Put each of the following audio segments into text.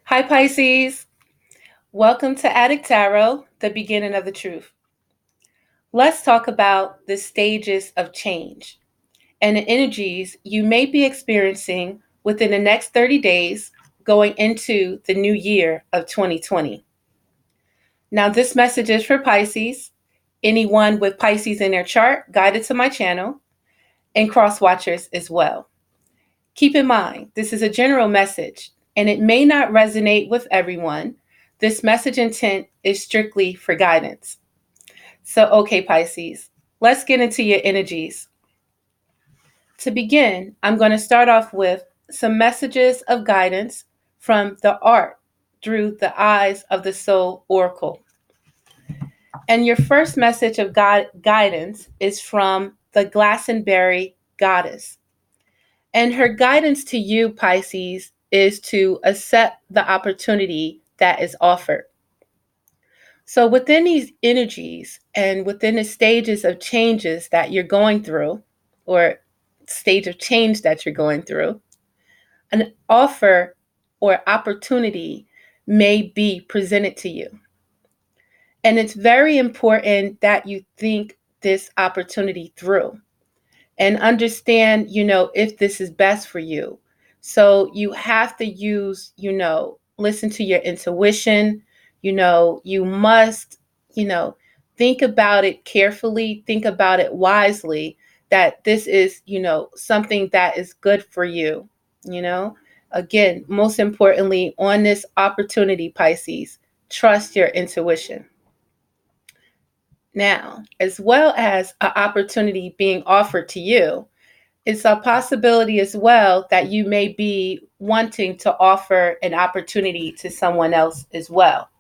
Hi, Pisces. Welcome to Adik Tarot, the beginning of the truth. Let's talk about the stages of change and the energies you may be experiencing within the next 30 days going into the new year of 2020. Now, this message is for Pisces, anyone with Pisces in their chart guided to my channel, and cross watchers as well. Keep in mind, this is a general message and it may not resonate with everyone. This message intent is strictly for guidance. So, okay, Pisces, let's get into your energies. To begin, I'm going to start off with some messages of guidance from the art through the eyes of the soul oracle. And your first message of guidance is from the Glastonbury goddess. And her guidance to you, Pisces, is to accept the opportunity that is offered. So within these energies and within the stages of changes that you're going through, or stage of change that you're going through, an offer or opportunity may be presented to you. And it's very important that you think this opportunity through and understand, if this is best for you. So you have to use, listen to your intuition. You must, think about it carefully, think about it wisely, that this is, something that is good for you, you know. Again, most importantly, on this opportunity, Pisces, trust your intuition. Now, as well as an opportunity being offered to you, it's a possibility as well that you may be wanting to offer an opportunity to someone else as well.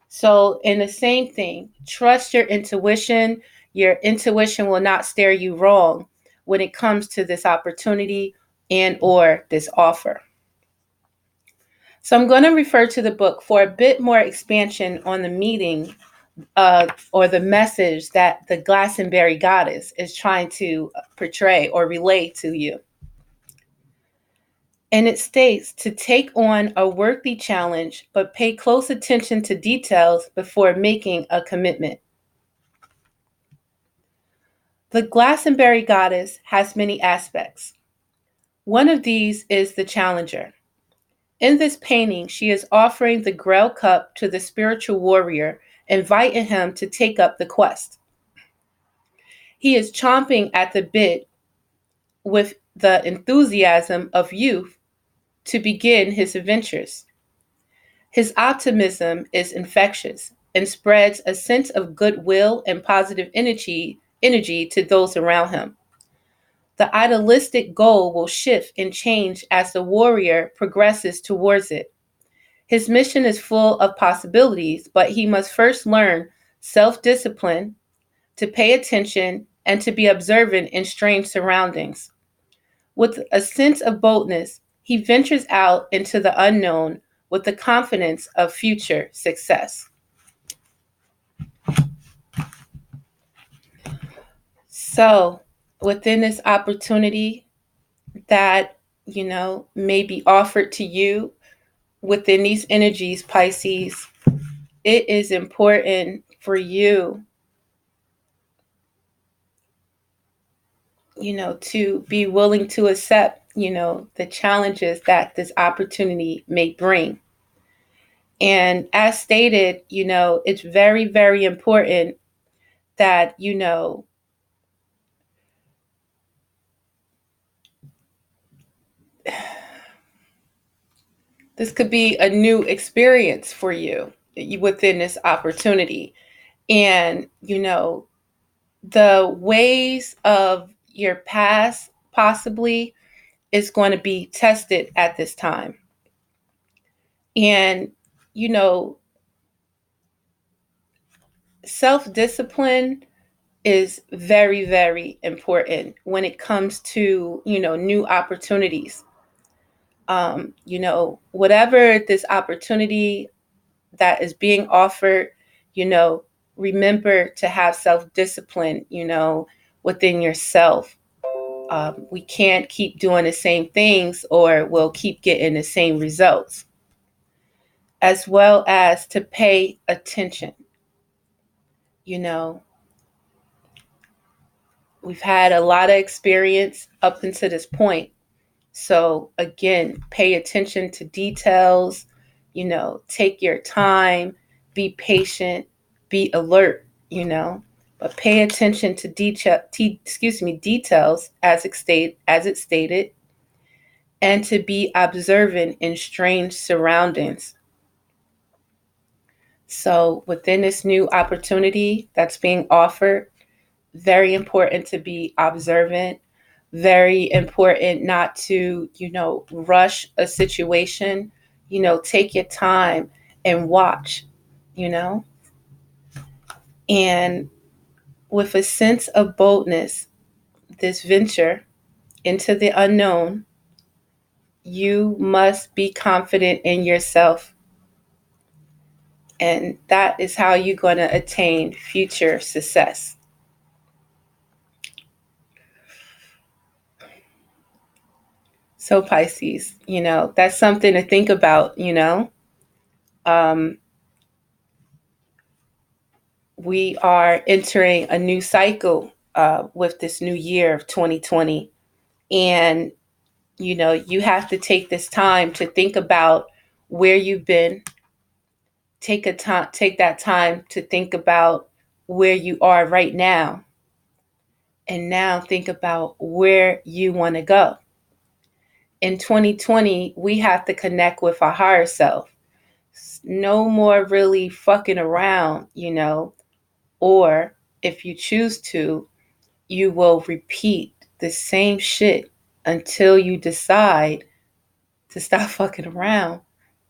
So, in the same thing, trust your intuition. Your intuition will not steer you wrong when it comes to this opportunity and or this offer. So I'm going to refer to the book for a bit more expansion on the meaning or the message that the Glastonbury goddess is trying to portray or relay to you. And it states to take on a worthy challenge, but pay close attention to details before making a commitment. The Glastonbury goddess has many aspects. One of these is the challenger. In this painting, she is offering the Grail Cup to the spiritual warrior, inviting him to take up the quest. He is chomping at the bit with the enthusiasm of youth to begin his adventures. His optimism is infectious and spreads a sense of goodwill and positive energy to those around him. The idealistic goal will shift and change as the warrior progresses towards it. His mission is full of possibilities, but he must first learn self-discipline, to pay attention, and to be observant in strange surroundings. With a sense of boldness, he ventures out into the unknown with the confidence of future success. So, within this opportunity that, may be offered to you within these energies, Pisces, it is important for you, to be willing to accept, the challenges that this opportunity may bring. And as stated, it's very, very important that, this could be a new experience for you within this opportunity. And, the ways of your past possibly is going to be tested at this time. And, self-discipline is very, very important when it comes to, new opportunities. Whatever this opportunity that is being offered, remember to have self-discipline, within yourself. We can't keep doing the same things or we'll keep getting the same results. as well as to pay attention. You know, we've had a lot of experience up until this point. So, again, pay attention to details, take your time, be patient, be alert, but pay attention to details as it stated, and to be observant in strange surroundings. So, within this new opportunity that's being offered, very important to be observant, very important not to, rush a situation, take your time and watch, you know, and with a sense of boldness, this venture into the unknown, you must be confident in yourself. And that is how you're going to attain future success. So Pisces, that's something to think about, we are entering a new cycle with this new year of 2020. And, you have to take this time to think about where you've been. Take that time to think about where you are right now. And now think about where you want to go. In 2020, we have to connect with our higher self. No more really fucking around, or if you choose to, you will repeat the same shit until you decide to stop fucking around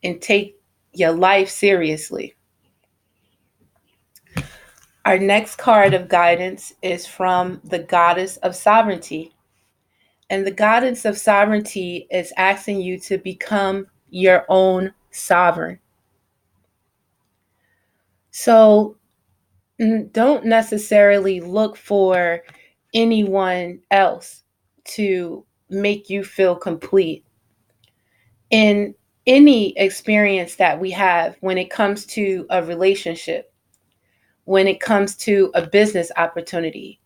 and take your life seriously. Our next card of guidance is from the Goddess of Sovereignty. And the Goddess of Sovereignty is asking you to become your own sovereign. So don't necessarily look for anyone else to make you feel complete. In any experience that we have, when it comes to a relationship, when it comes to a business opportunity,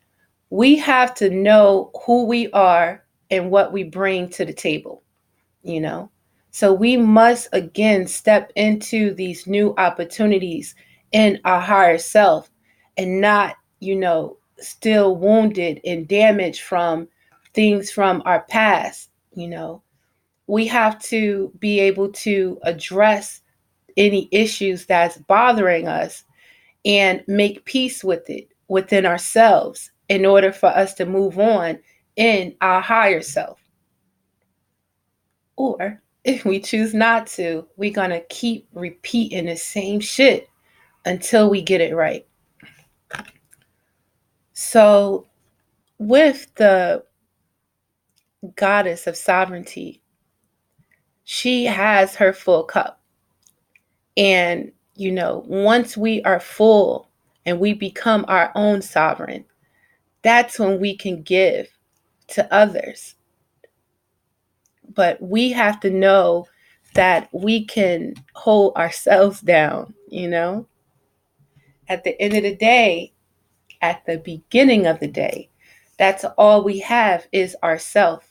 we have to know who we are and what we bring to the table, So we must again step into these new opportunities in our higher self and not, still wounded and damaged from things from our past, We have to be able to address any issues that's bothering us and make peace with it within ourselves in order for us to move on in our higher self. Or if we choose not to, we're going to keep repeating the same shit until we get it right. So, with the Goddess of Sovereignty, she has her full cup. And, once we are full and we become our own sovereign, that's when we can give to others. But we have to know that we can hold ourselves down, At the end of the day, at the beginning of the day, that's all we have is ourself,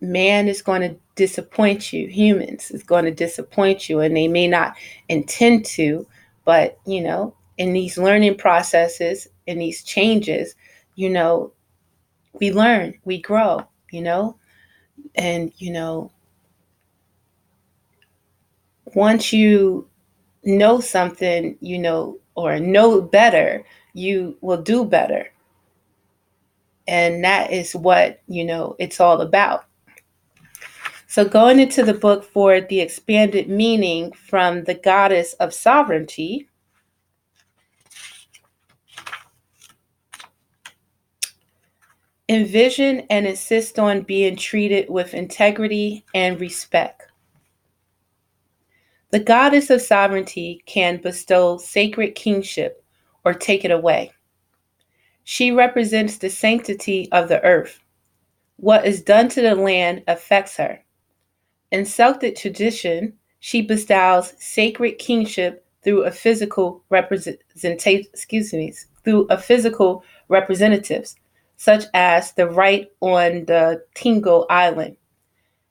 Man is going to disappoint you. Humans is going to disappoint you, and they may not intend to, but, in these learning processes, in these changes, we learn, we grow, and, once you know something, or know better, you will do better. And that is what, it's all about. So going into the book for the expanded meaning from the Goddess of Sovereignty, envision and insist on being treated with integrity and respect. The Goddess of Sovereignty can bestow sacred kingship or take it away. She represents the sanctity of the earth. What is done to the land affects her. In Celtic tradition, She bestows sacred kingship through a physical representatives, such as the right on the Tingle Island.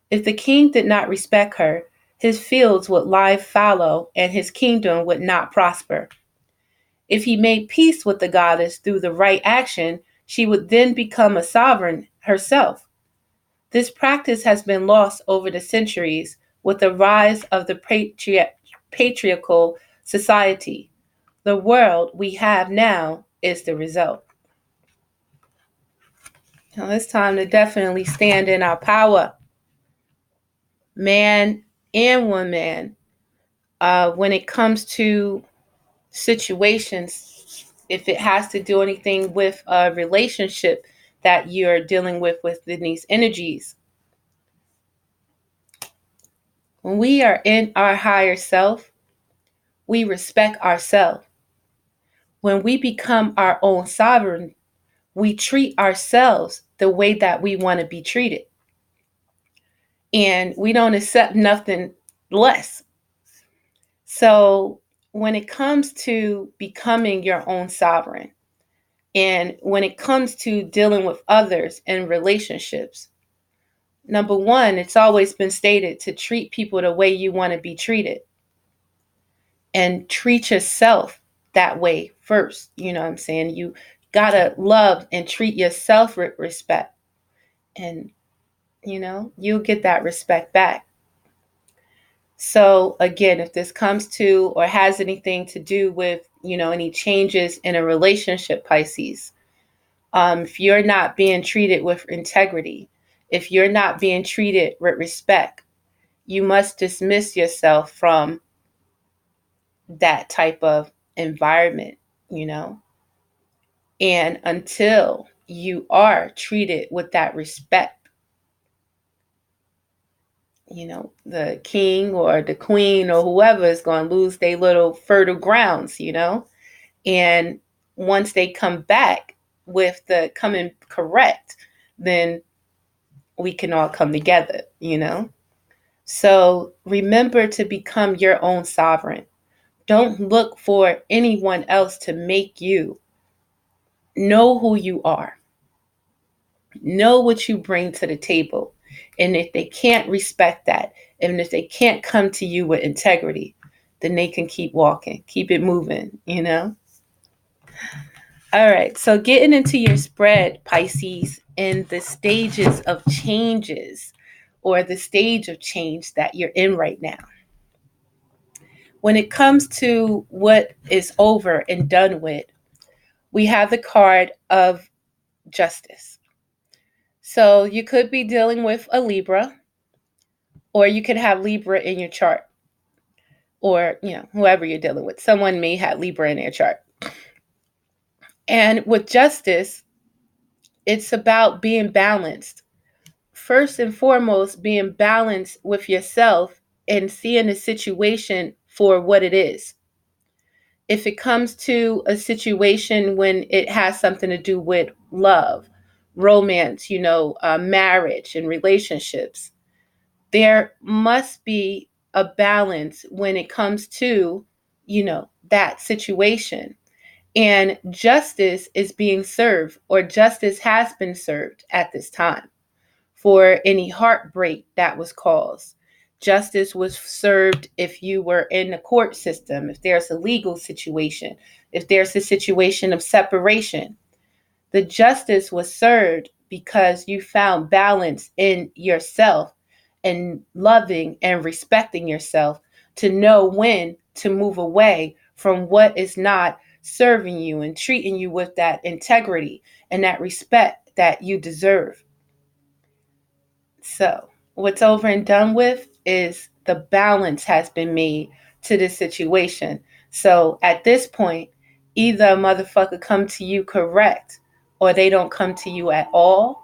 If the king did not respect her, his fields would lie fallow and his kingdom would not prosper. If he made peace with the goddess through the right action, she would then become a sovereign herself. This practice has been lost over the centuries with the rise of the patriarchal society. The world we have now is the result. Now it's time to definitely stand in our power, man and woman, when it comes to situations, if it has to do anything with a relationship that you're dealing with within these energies. When we are in our higher self, we respect ourselves. When we become our own sovereign, we treat ourselves the way that we want to be treated. And we don't accept nothing less. So when it comes to becoming your own sovereign, and when it comes to dealing with others in relationships, number one, it's always been stated to treat people the way you want to be treated. And treat yourself that way first. You know what I'm saying? You gotta love and treat yourself with respect. And, you'll get that respect back. So again, if this comes to or has anything to do with, any changes in a relationship, Pisces, if you're not being treated with integrity, if you're not being treated with respect, you must dismiss yourself from that type of environment, And until you are treated with that respect, the king or the queen or whoever is going to lose their little fertile grounds, And once they come back with the coming correct, then we can all come together, So remember to become your own sovereign. Don't look for anyone else to make you. Know who you are. Know what you bring to the table. And if they can't respect that, and if they can't come to you with integrity, then they can keep walking, keep it moving, All right, so getting into your spread, Pisces, and the stages of changes or the stage of change that you're in right now. When it comes to what is over and done with, we have the card of justice. So you could be dealing with a Libra, or you could have Libra in your chart, or, whoever you're dealing with. Someone may have Libra in their chart. And with justice, it's about being balanced. First and foremost, being balanced with yourself and seeing the situation for what it is. If it comes to a situation when it has something to do with love, romance, marriage and relationships, there must be a balance when it comes to, that situation. And justice is being served, or justice has been served at this time for any heartbreak that was caused. Justice was served if you were in the court system, if there's a legal situation, if there's a situation of separation. The justice was served because you found balance in yourself and loving and respecting yourself to know when to move away from what is not serving you and treating you with that integrity and that respect that you deserve. So, what's over and done with is the balance has been made to this situation. So, at this point, either a motherfucker come to you correct or they don't come to you at all,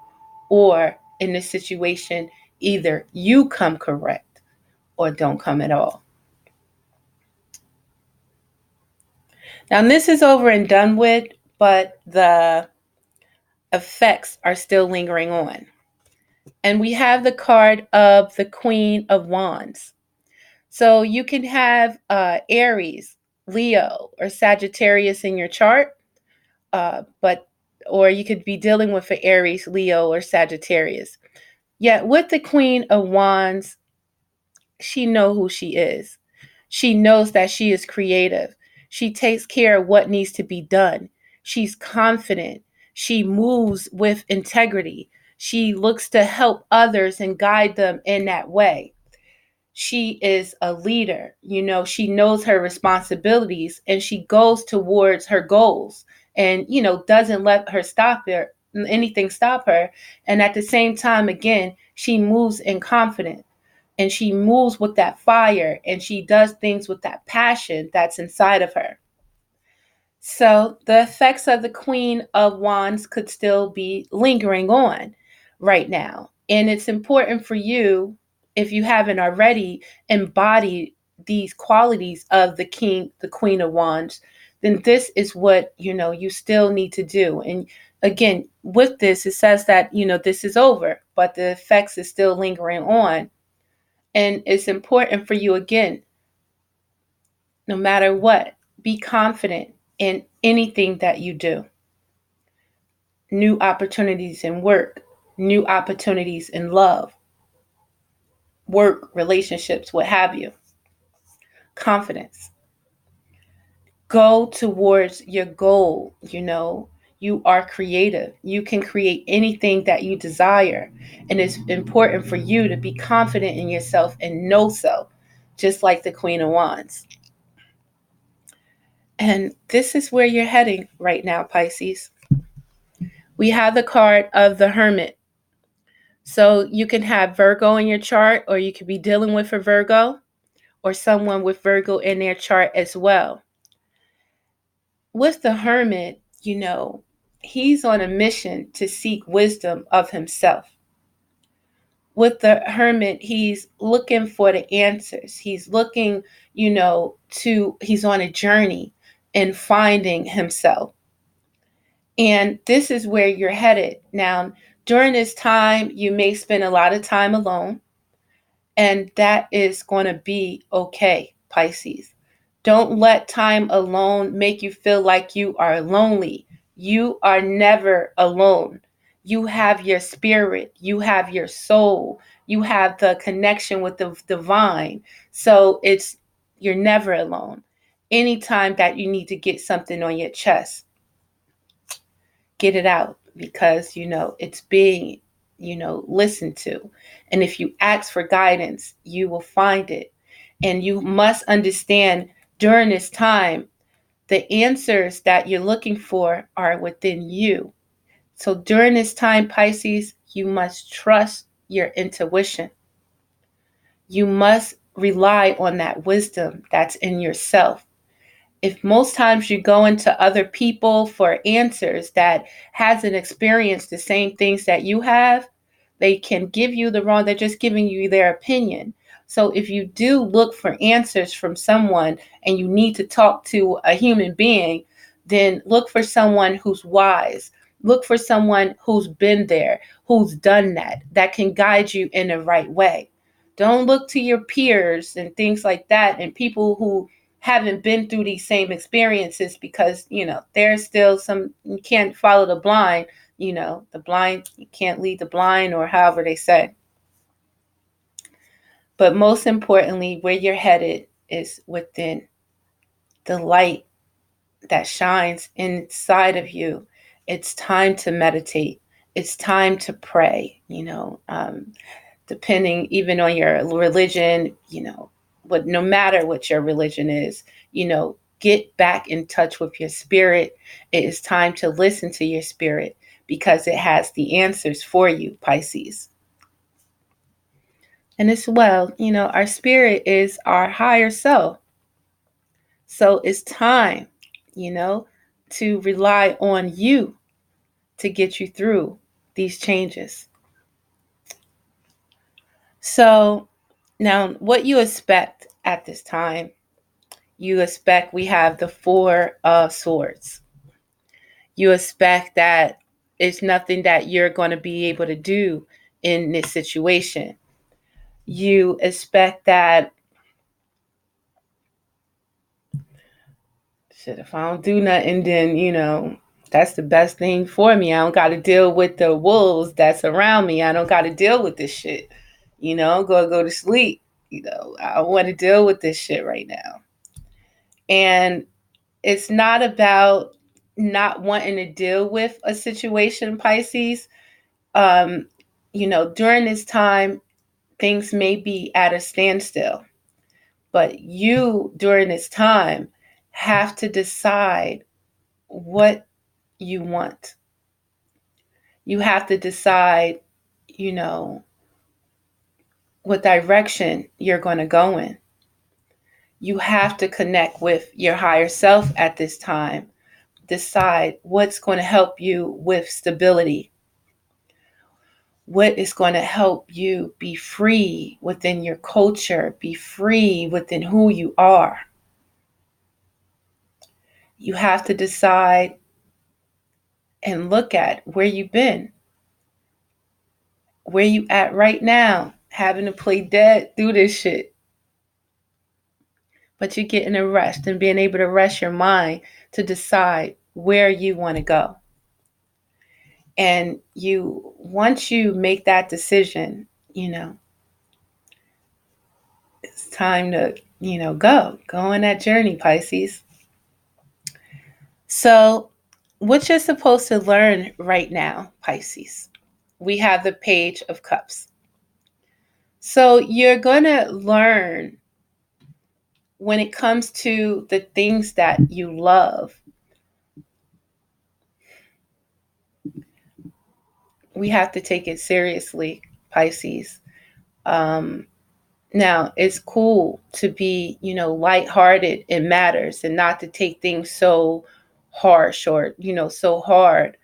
or in this situation, either you come correct or don't come at all. Now, this is over and done with, but the effects are still lingering on. And we have the card of the Queen of Wands. So you can have Aries, Leo, or Sagittarius in your chart, but or you could be dealing with an Aries, Leo, or Sagittarius. Yet with the Queen of Wands, she knows who she is. She knows that she is creative. She takes care of what needs to be done. She's confident. She moves with integrity. She looks to help others and guide them in that way. She is a leader. She knows her responsibilities and she goes towards her goals and, doesn't let anything stop her. And at the same time, again, she moves in confidence and she moves with that fire and she does things with that passion that's inside of her. So the effects of the Queen of Wands could still be lingering on right now. And it's important for you, if you haven't already embodied these qualities of the Queen of Wands, then this is what, you still need to do. And again, with this, it says that, this is over, but the effects is still lingering on. And it's important for you, again, no matter what, be confident in anything that you do. New opportunities in work, new opportunities in love, work, relationships, what have you. Confidence. Go towards your goal. You are creative. You can create anything that you desire. And it's important for you to be confident in yourself and know so, just like the Queen of Wands. And this is where you're heading right now, Pisces. We have the card of the Hermit. So you can have Virgo in your chart, or you could be dealing with a Virgo or someone with Virgo in their chart as well. With the Hermit, he's on a mission to seek wisdom of himself. With the Hermit, he's looking for the answers. He's looking, he's on a journey in finding himself. And this is where you're headed. Now, during this time, you may spend a lot of time alone, and that is going to be okay, Pisces. Don't let time alone make you feel like you are lonely. You are never alone. You have your spirit, you have your soul, you have the connection with the divine. So you're never alone. Anytime that you need to get something on your chest, get it out, because it's being listened to. And if you ask for guidance, you will find it. And you must understand, during this time, the answers that you're looking for are within you. So during this time, Pisces, you must trust your intuition. You must rely on that wisdom that's in yourself. If most times you go into other people for answers that hasn't experienced the same things that you have, they can give you the wrong, they're just giving you their opinion. So if you do look for answers from someone and you need to talk to a human being, then look for someone who's wise. Look for someone who's been there, who's done that can guide you in the right way. Don't look to your peers and things like that and people who haven't been through these same experiences, because there's still some, you can't follow the blind, the blind, you can't lead the blind, or however they say. But most importantly, where you're headed is within the light that shines inside of you. It's time to meditate. It's time to pray, depending even on your religion, no matter what your religion is, get back in touch with your spirit. It is time to listen to your spirit because it has the answers for you, Pisces. And as well, our spirit is our higher self. So it's time, to rely on you to get you through these changes. So now, what you expect at this time, you expect we have the Four of Swords. You expect that it's nothing that you're going to be able to do in this situation. You expect that shit, if I don't do nothing, then, that's the best thing for me. I don't got to deal with the wolves that's around me. I don't got to deal with this shit. Go to sleep. I don't want to deal with this shit right now. And it's not about not wanting to deal with a situation, Pisces. Um, during this time, things may be at a standstill, but you, during this time, have to decide what you want. You have to decide, you know, what direction you're going to go in. You have to connect with your higher self at this time. Decide what's going to help you with stability. What is going to help you be free within your culture, be free within who you are. You have to decide and look at where you've been, where you at right now, having to play dead through this shit. But you're getting a rest and being able to rest your mind to decide where you want to go. And once you make that decision, it's time to, go on that journey, Pisces. So what you're supposed to learn right now, Pisces, we have the Page of Cups. So you're going to learn when it comes to the things that you love. We have to take it seriously, Pisces. Now, it's cool to be, lighthearted in matters and not to take things so harsh or, so hard.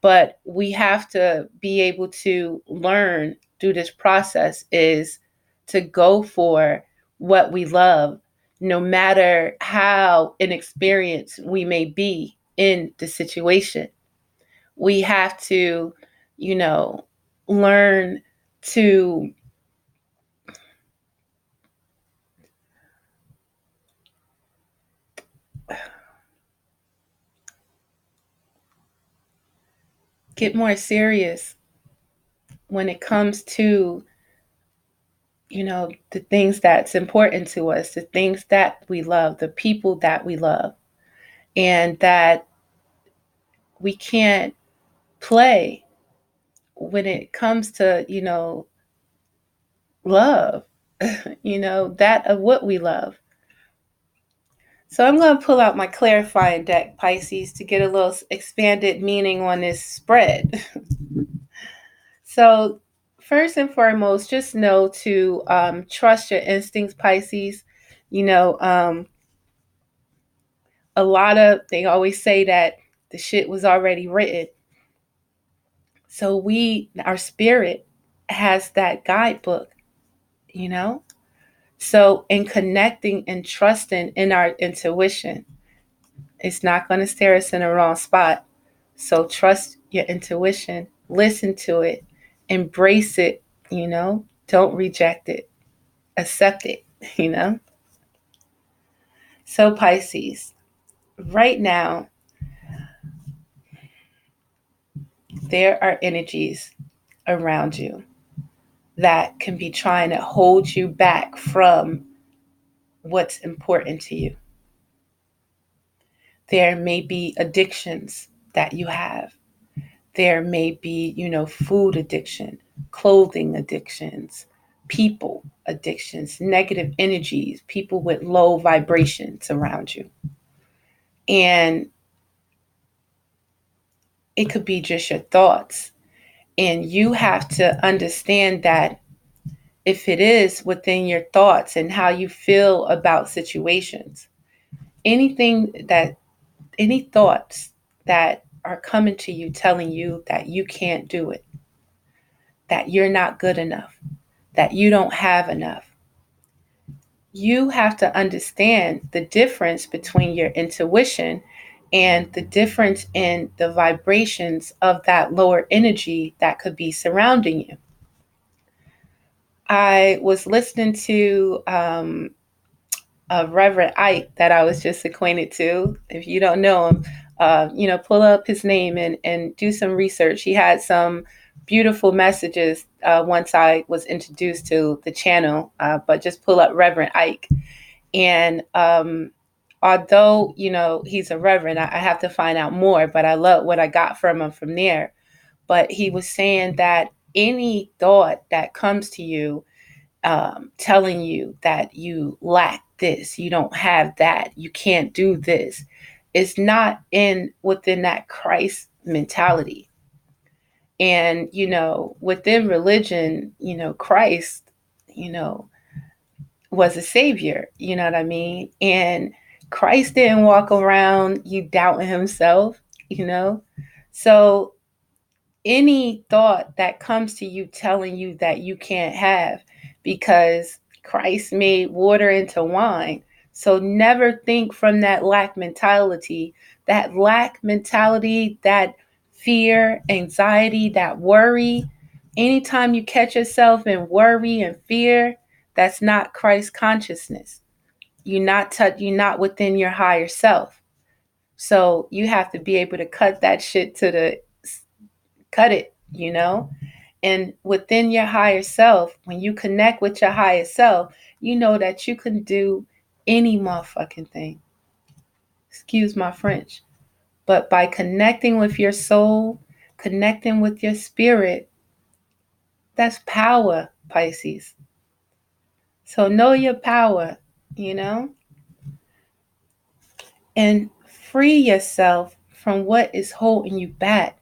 But we have to be able to learn through this process is to go for what we love, no matter how inexperienced we may be in the situation. We have to, learn to get more serious when it comes to, the things that's important to us, the things that we love, the people that we love, and that we can't play when it comes to, love, that of what we love. So I'm going to pull out my clarifying deck, Pisces, to get a little expanded meaning on this spread. So first and foremost, just know to trust your instincts, Pisces. They always say that the shit was already written. So our spirit has that guidebook, So in connecting and trusting in our intuition, it's not going to steer us in the wrong spot. So trust your intuition, listen to it, embrace it, don't reject it, accept it, So Pisces, right now, there are energies around you that can be trying to hold you back from what's important to you. There may be addictions that you have. There may be, food addiction, clothing addictions, people addictions, negative energies, people with low vibrations around you. And it could be just your thoughts. And you have to understand that if it is within your thoughts and how you feel about situations, any thoughts that are coming to you telling you that you can't do it, that you're not good enough, that you don't have enough. You have to understand the difference between your intuition and the difference in the vibrations of that lower energy that could be surrounding you. I was listening to Reverend Ike that I was just acquainted to. If you don't know him, pull up his name and do some research. He had some beautiful messages once I was introduced to the channel, but just pull up Reverend Ike. And although, he's a reverend, I have to find out more, but I love what I got from him from there. But he was saying that any thought that comes to you telling you that you lack this, you don't have that, you can't do this, is not in within that Christ mentality. And within religion, Christ, was a savior. You know what I mean? And Christ didn't walk around you doubting himself. You know, so any thought that comes to you telling you that you can't have, because Christ made water into wine. So never think from that lack mentality, that fear, anxiety, that worry. Anytime you catch yourself in worry and fear, that's not Christ consciousness. You're not within your higher self. So you have to be able to cut that shit cut it. And within your higher self, when you connect with your higher self, you know that you can do any motherfucking thing. Excuse my French. But by connecting with your soul, connecting with your spirit, that's power, Pisces. So know your power, you know? And free yourself from what is holding you back.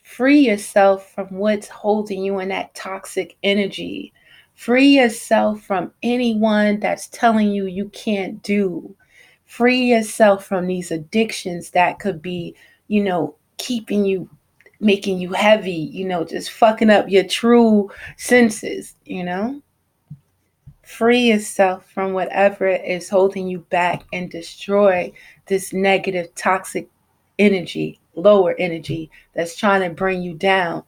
Free yourself from what's holding you in that toxic energy. Free yourself from anyone that's telling you you can't do. Free yourself from these addictions that could be, keeping you, making you heavy, just fucking up your true senses. Free yourself from whatever is holding you back and destroy this negative, toxic energy, lower energy that's trying to bring you down.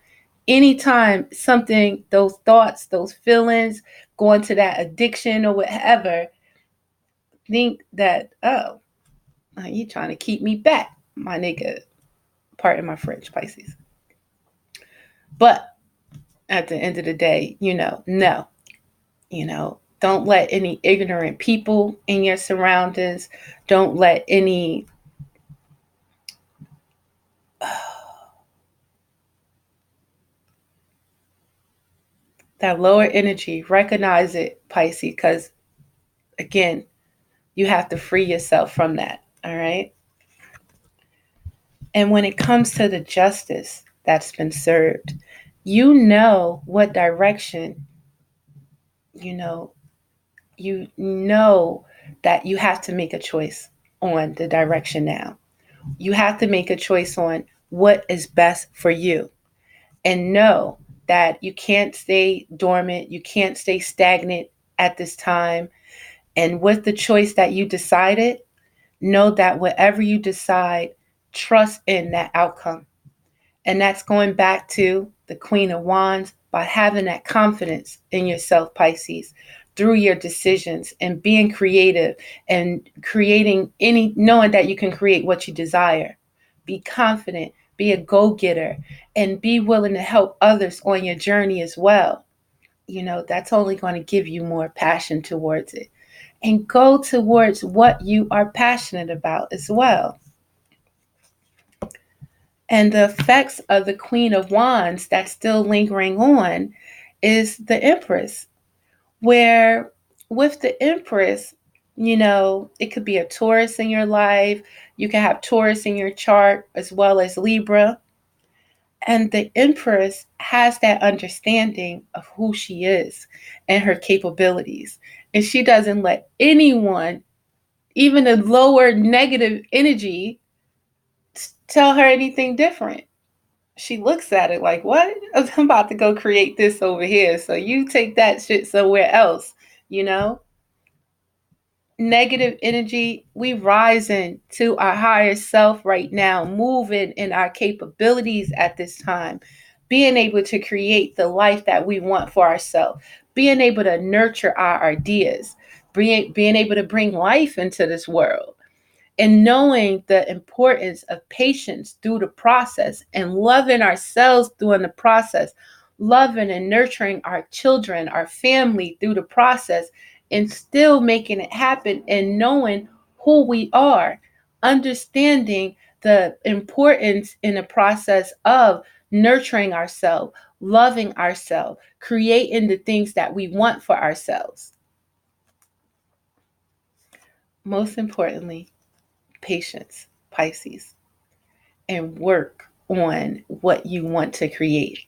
Anytime something, those thoughts, those feelings, go into that addiction or whatever, think that, oh, you trying to keep me back, my nigga. Pardon my French, Pisces. But at the end of the day, no. Don't let any ignorant people in your surroundings, don't let any that lower energy, recognize it, Pisces, because again, you have to free yourself from that. All right. And when it comes to the justice that's been served, you know what direction, you know, you know that you have to make a choice on the direction now. You have to make a choice on what is best for you. And know that you can't stay dormant, you can't stay stagnant at this time. And with the choice that you decided, know that whatever you decide, trust in that outcome. And that's going back to the Queen of Wands, by having that confidence in yourself, Pisces, through your decisions and being creative and knowing that you can create what you desire. Be confident, be a go-getter, and be willing to help others on your journey as well. That's only going to give you more passion towards it. And go towards what you are passionate about as well. And the effects of the Queen of Wands that's still lingering on is the Empress, where with the Empress, it could be a Taurus in your life. You can have Taurus in your chart as well as Libra. And the Empress has that understanding of who she is and her capabilities. And she doesn't let anyone, even a lower negative energy, tell her anything different. She looks at it like, what? I'm about to go create this over here. So you take that shit somewhere else, you know? Negative energy, we rising to our higher self right now, moving in our capabilities at this time, being able to create the life that we want for ourselves, being able to nurture our ideas, being able to bring life into this world, and knowing the importance of patience through the process and loving ourselves during the process, loving and nurturing our children, our family through the process, and still making it happen, and knowing who we are, understanding the importance in the process of nurturing ourselves, loving ourselves, creating the things that we want for ourselves. Most importantly, patience, Pisces, and work on what you want to create,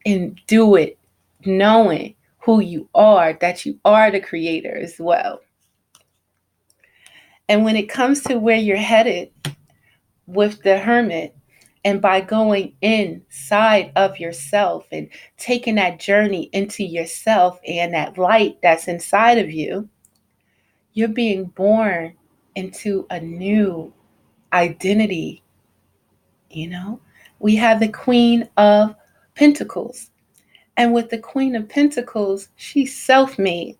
and do it knowing who you are, that you are the creator as well. And when it comes to where you're headed with the Hermit, and by going inside of yourself and taking that journey into yourself and that light that's inside of you, you're being born into a new identity. We have the Queen of Pentacles. And with the Queen of Pentacles, she's self made.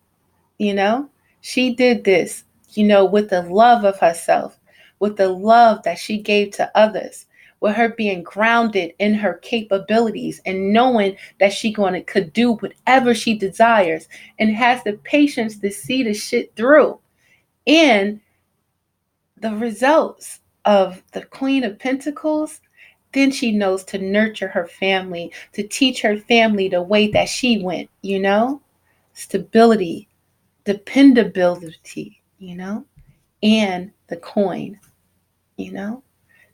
you know? She did this, with the love of herself, with the love that she gave to others, with her being grounded in her capabilities and knowing that she could do whatever she desires, and has the patience to see the shit through. And the results of the Queen of Pentacles, then she knows to nurture her family, to teach her family the way that she went, stability, dependability, and the coin, you know,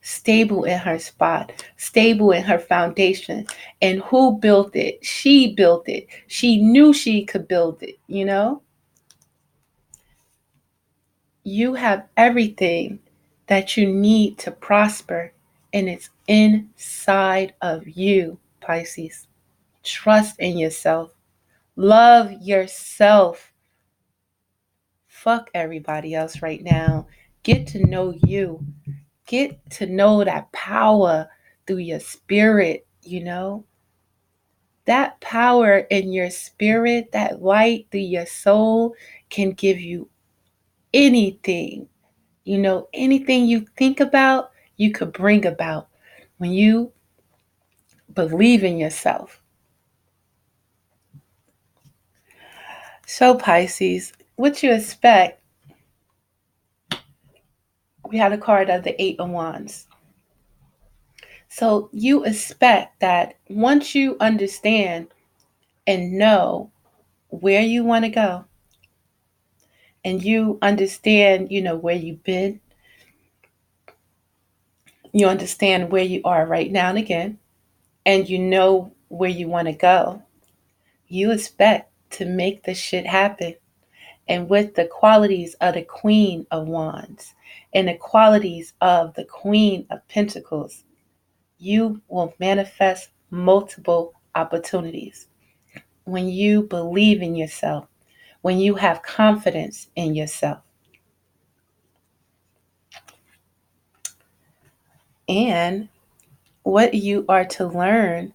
stable in her spot, stable in her foundation. And who built it? She built it. She knew she could build it. You have everything that you need to prosper, and it's inside of you, Pisces. Trust in yourself. Love yourself. Fuck everybody else right now. Get to know you. Get to know that power through your spirit. That power in your spirit, that light through your soul, can give you anything. Anything you think about, you could bring about when you believe in yourself. So, Pisces, what you expect, we had a card of the Eight of Wands. So, you expect that once you understand and know where you want to go, and you understand, where you've been, you understand where you are right now and again, and you know where you want to go, you expect to make the shit happen. And with the qualities of the Queen of Wands and the qualities of the Queen of Pentacles, you will manifest multiple opportunities. When you believe in yourself, when you have confidence in yourself. And what you are to learn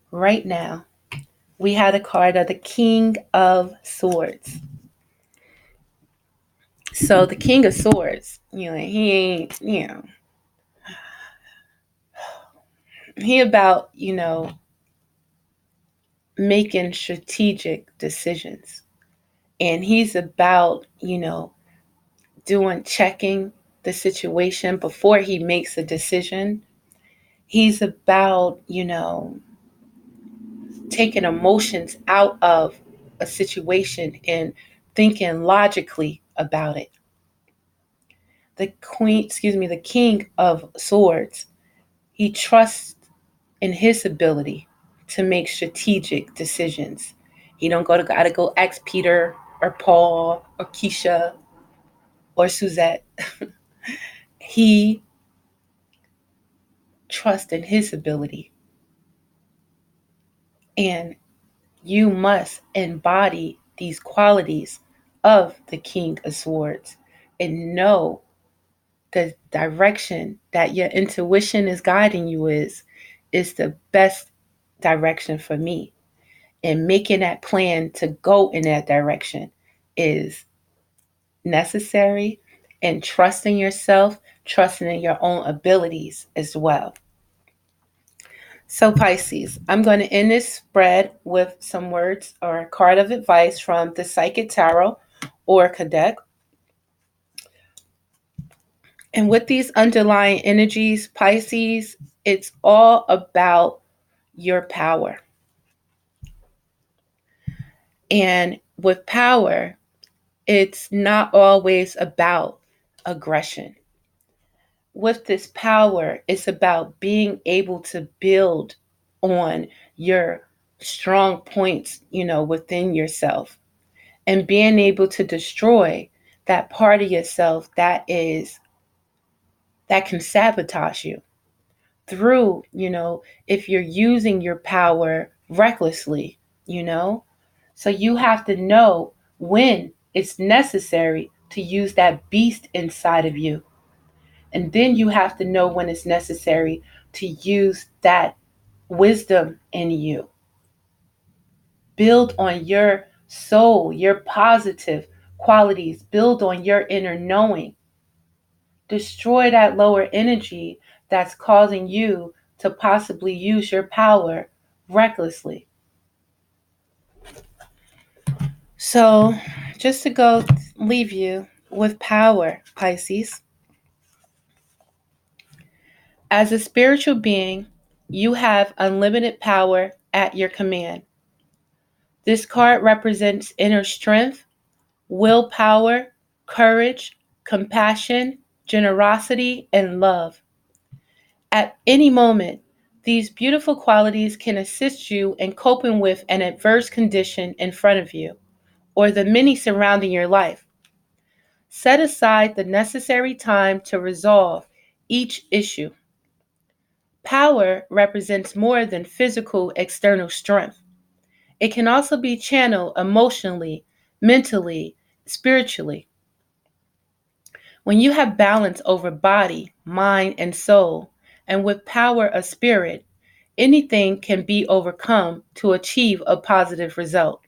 right now, we had a card of the King of Swords. So the King of Swords, he ain't, he about, making strategic decisions. And he's about, checking the situation before he makes a decision. He's about, taking emotions out of a situation and thinking logically about it. The King of Swords, he trusts in his ability to make strategic decisions. He don't gotta go ask Peter or Paul or Keisha or Suzette. He trusts in his ability. And you must embody these qualities of the King of Swords and know the direction that your intuition is guiding you is the best direction for me. And making that plan to go in that direction is necessary, and trusting yourself, trusting in your own abilities as well. So, Pisces, I'm going to end this spread with some words or a card of advice from the Psychic Tarot Oracle deck. And with these underlying energies, Pisces, it's all about your power. And with power, it's not always about aggression. With this power, it's about being able to build on your strong points, within yourself, and being able to destroy that part of yourself that can sabotage you through, if you're using your power recklessly, you know? So you have to know when it's necessary to use that beast inside of you. And then you have to know when it's necessary to use that wisdom in you. Build on your soul, your positive qualities. Build on your inner knowing. Destroy that lower energy that's causing you to possibly use your power recklessly. So, just to go leave you with power, Pisces. As a spiritual being, you have unlimited power at your command. This card represents inner strength, willpower, courage, compassion, generosity, and love. At any moment, these beautiful qualities can assist you in coping with an adverse condition in front of you or the many surrounding your life. Set aside the necessary time to resolve each issue. Power represents more than physical external strength. It can also be channeled emotionally, mentally, spiritually. When you have balance over body, mind, and soul, and with power of spirit, anything can be overcome to achieve a positive result.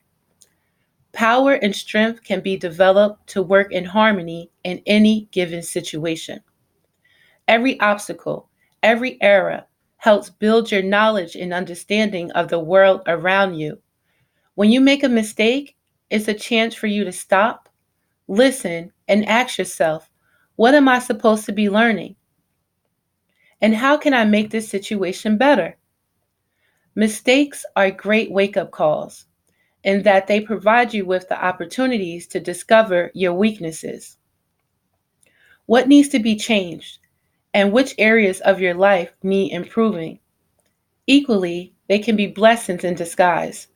Power and strength can be developed to work in harmony in any given situation. Every obstacle, every error helps build your knowledge and understanding of the world around you. When you make a mistake, it's a chance for you to stop, listen, and ask yourself, what am I supposed to be learning? And how can I make this situation better? Mistakes are great wake-up calls in that they provide you with the opportunities to discover your weaknesses. What needs to be changed and which areas of your life need improving? Equally, they can be blessings in disguise.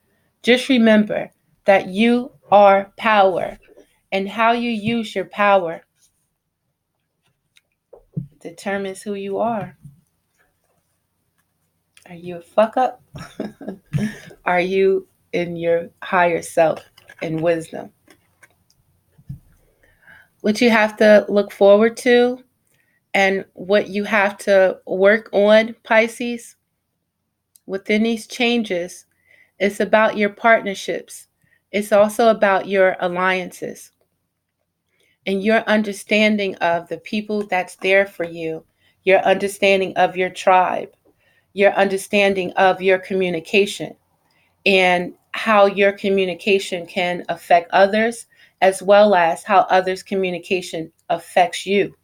Just remember that you are power, and how you use your power determines who you are. Are you a fuck up? Are you in your higher self and wisdom? What you have to look forward to and what you have to work on, Pisces, within these changes, it's about your partnerships. It's also about your alliances and your understanding of the people that's there for you, your understanding of your tribe, your understanding of your communication, and how your communication can affect others, as well as how others' communication affects you.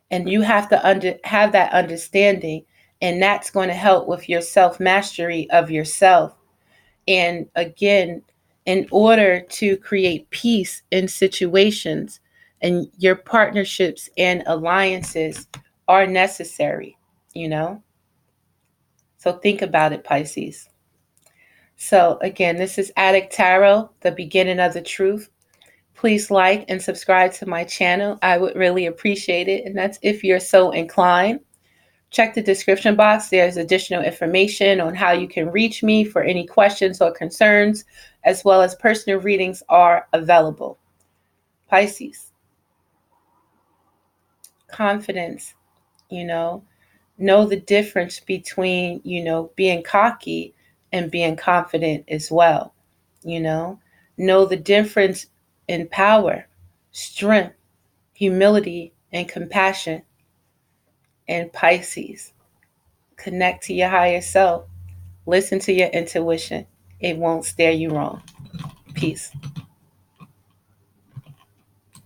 And you have to have that understanding, and that's going to help with your self mastery of yourself. And again, in order to create peace in situations, and your partnerships and alliances are necessary, you know? So think about it, Pisces. So again, this is Adik Tarot, the beginning of the truth. Please like and subscribe to my channel. I would really appreciate it. And that's if you're so inclined. Check the description box. There's additional information on how you can reach me for any questions or concerns, as well as personal readings are available. Pisces, confidence, know the difference between, being cocky and being confident as well. Know the difference in power. strength, humility, and compassion. And Pisces, connect to your higher self. Listen to your intuition. It won't steer you wrong. Peace.